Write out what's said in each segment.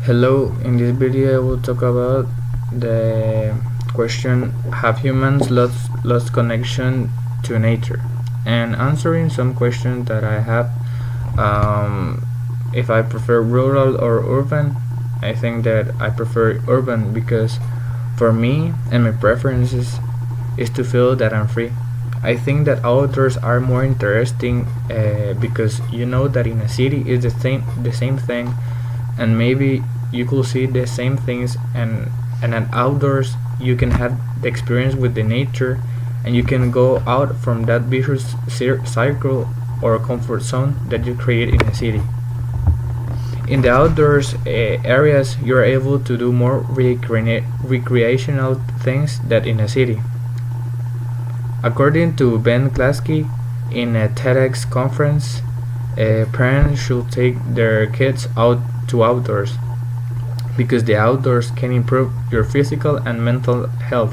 Hello, in this video I will talk about the question, have humans lost connection to nature? And answering some questions that I have, if I prefer rural or urban, I think that I prefer urban because for me and my preferences is to feel that I'm free. I think that outdoors are more interesting because you know that in a city it's the same thing, and maybe you could see the same things, and at outdoors you can have the experience with the nature, and you can go out from that vicious cycle or comfort zone that you create in a city. In the outdoors areas, you're able to do more recreational things than in a city. According to Ben Klasky, in a TEDx conference, parents should take their kids out to outdoors because the outdoors can improve your physical and mental health.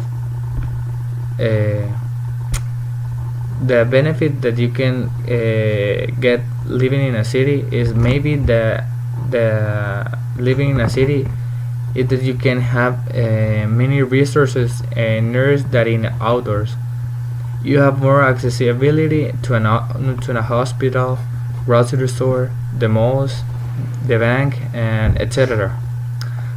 Uh, the benefit that you can get living in a city is maybe the living in a city is that you can have many resources and near that in outdoors. You have more accessibility to a hospital, grocery store, the malls, the bank, and etc.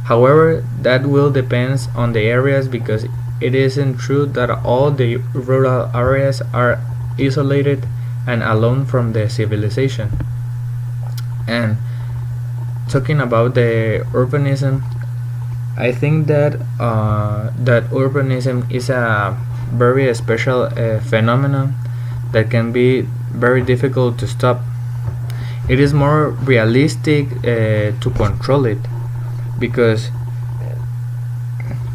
However, that will depend on the areas because it isn't true that all the rural areas are isolated and alone from the civilization. And talking about the urbanism, I think that urbanism is a very special phenomenon that can be very difficult to stop. It is more realistic to control it because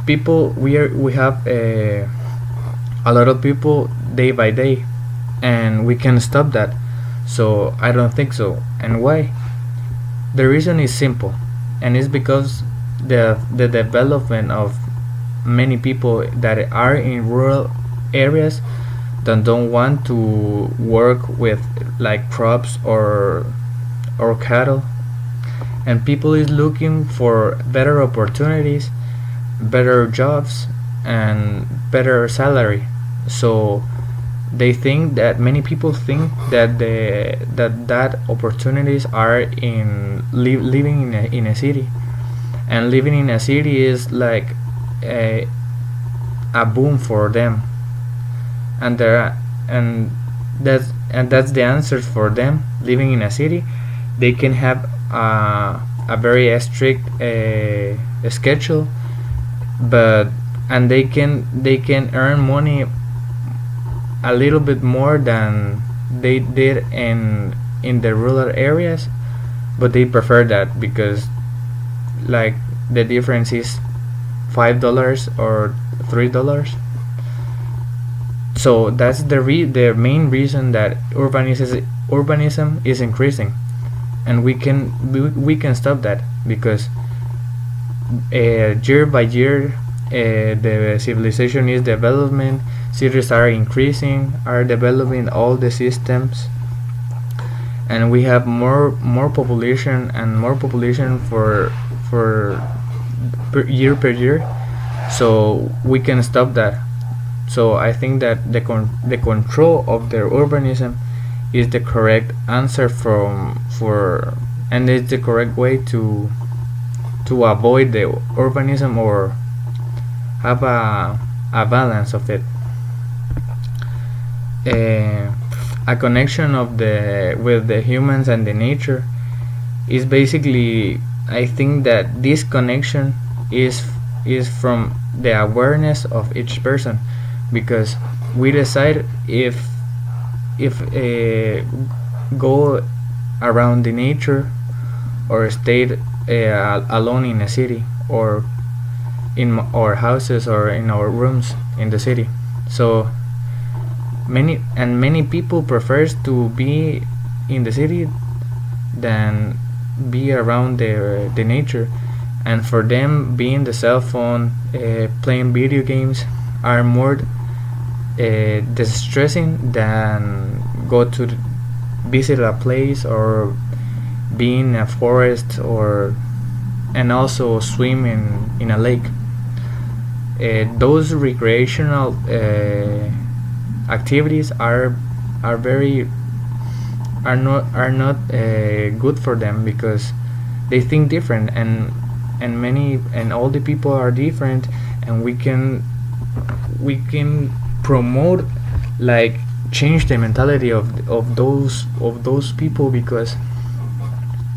we have a lot of people day by day, and we can stop that. So I don't think so. And why? The reason is simple, and it's because the development of many people that are in rural areas that don't want to work with like crops or cattle, and people is looking for better opportunities, better jobs, and better salary. So many people think that opportunities are in living in a city, and living in a city is like a, a boom for them, and there and that's the answer for them. Living in a city, they can have a very strict schedule, but and they can earn money a little bit more than they did in the rural areas, but they prefer that because like the difference is $5 or $3. So that's the main reason that urbanism is increasing, and we can stop that because year by year the civilization is developing, cities are increasing, are developing all the systems, and we have more population and more population for per year. So we can stop that. So I think that the control of the urbanism is the correct answer and it's the correct way to avoid the urbanism or have a balance of it. A connection of the with the humans and the nature is basically, I think that this connection is from the awareness of each person, because we decide if go around the nature or stay alone in a city or in our houses or in our rooms in the city. So many people prefers to be in the city than be around the nature, and for them being the cell phone, playing video games are more distressing than go to visit a place or be in a forest or and also swim in a lake. Those recreational activities are very are not good for them, because they think different, and many and all the people are different, and we can promote, like, change the mentality of those people, because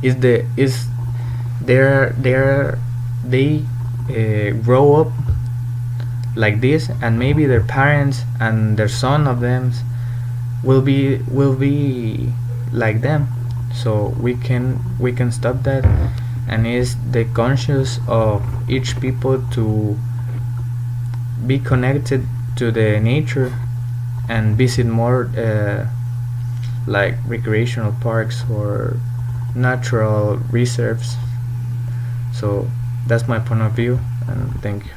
they grow up like this, and maybe their parents and their son of them will be like them. So we can stop that, and it's the conscious of each people to be connected to the nature and visit more like recreational parks or natural reserves. So that's my point of view, and thank you.